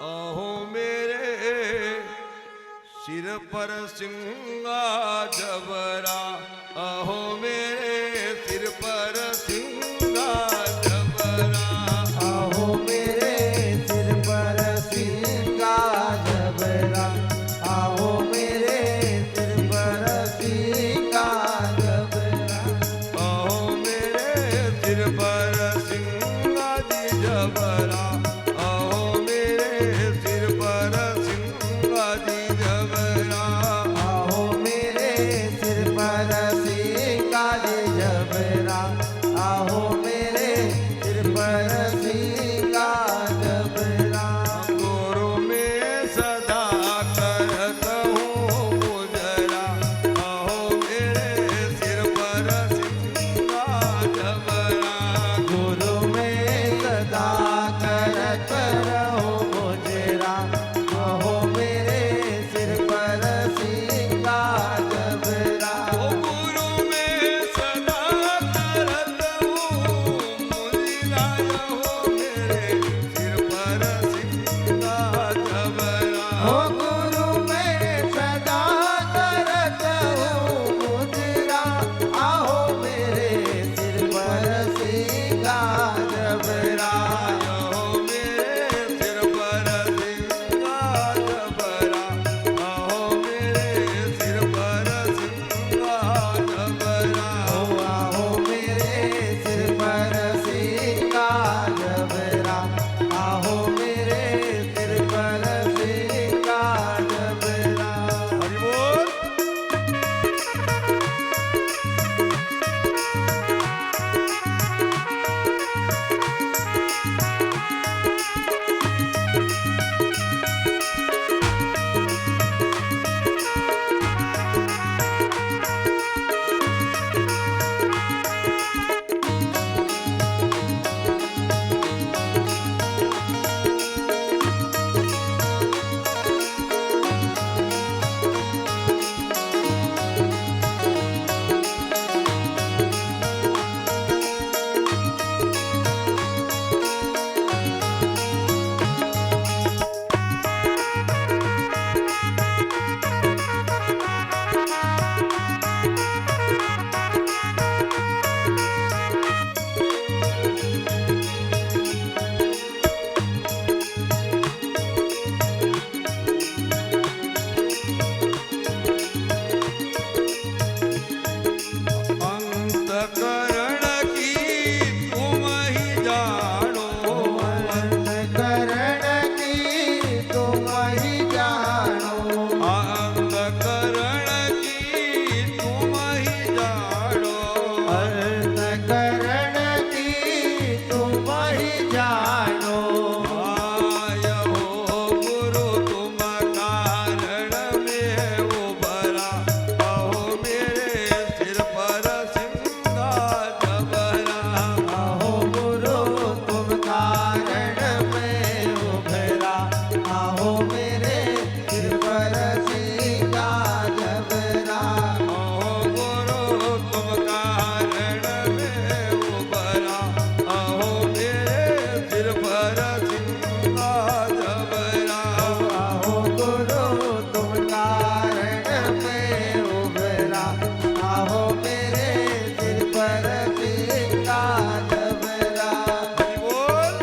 अहो मेरे सिर पर सिंगा जबरा, अहो मेरे सिर पर सिंगा जबरा, अहो मेरे सिर पर सिंगा जबरा, अहो मेरे सिर पर सिंगा जबरा, अहो मेरे सिर पर सिंगा जी जबरा, अहो मेरे सिर पर सिंगा जी जबरा, अहो मेरे सिर पर सिंगा जबरा, अहो मेरे सिर पर सिंगा जबरा। गुरु में सदा करत हूँ मुजरा, अहो मेरे सिर पर सिंगा जबरा, गुरु में सदा करत रहो मुजरा, अहो मेरे सिर पर सिंगा जबरा। ओ गुरु में सदा करत हूँ मुजरा, अहो मेरे सिर पर सिंगा जबरा, हो गुरु में सदा करत हूँ मुजरा, आओ मेरे सिर पर सिंगा जबरा। अहो मेरे सिर पर सिंगा जबरा, अहो मेरे सिर पर सिंगा जबरा, ओ आओ मेरे सिर पर सिंगा जबरा, आओ मेरे सिर पर सिंगा जबरा। हरि बोल। अंतकरण की तुम ही जानो, अंतकरण की तुम ही जानो, अंतकरण की तुम ही जानो, अंतकरण की तुम ही जानो। आय हो गुरु तुम कारण में उभरा, अहो मेरे सिर पर सिंगा जबरा, आहो गुरु तुम कारण में उभरा, आहो मेरे सिर पर सिंगा जबरा। अहो गुरु तुम कारण में उभरा, अहो मेरे सिर पर सिंगा जबरा, आहो गुरु तुम कारण में उभरा, आहो मेरे सिर पर सिंगा जबरा। हरि बोल।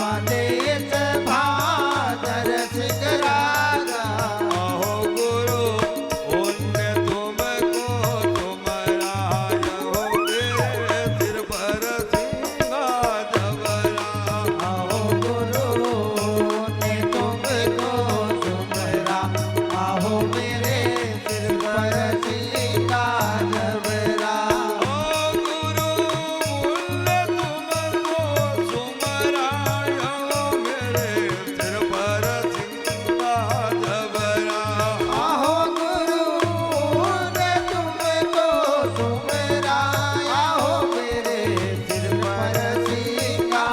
वाले भादर सिंह राजा अहो गुरु उनने तुमको तुम्हारा हो मेरे सिर पर सिंगा जबरा आहो गुरु ने तुमको सुमरा आहो मेरे सिर पर सिंगा जबरा ओ गुरु उनने तुमको तुम्हारा हो मेरे सिर पर सिंगा जबरा आहो गुरु ने तुमको सुमरा आहो मेरे सिर पर सिंगा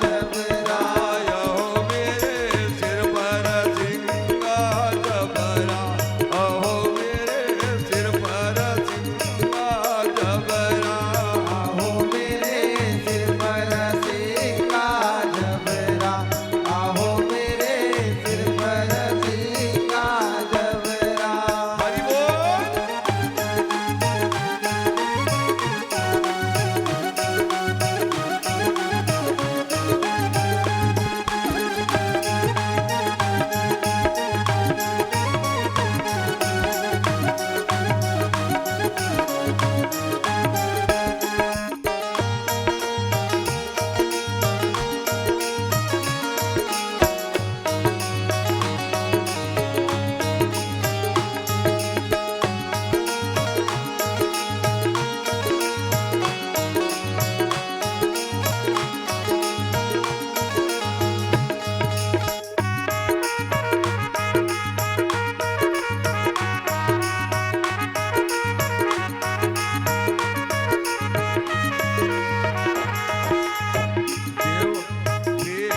जबरा हो मेरे सिर पर सिंगा जबरा अहो मेरे सिर पर सिंगा जबरा आहो मेरे सिर पर सिंगा जबरा आहो मेरे सिर पर सिंगा जबरा हरि बोल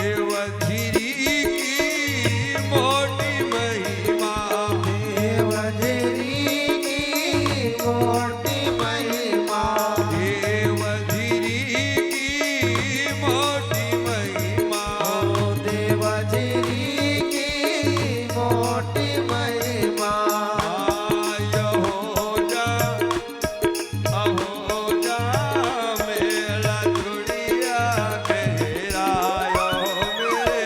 देवगिरी की मोटी महिमा देवगिरी की कोटि महिमा देवगिरी की मोटी महिमा देवगिरी की मोटी महिमा हो जा अहो जा मेरा जुड़िया गहरा मेरे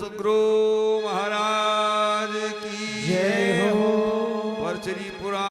सद्गुरु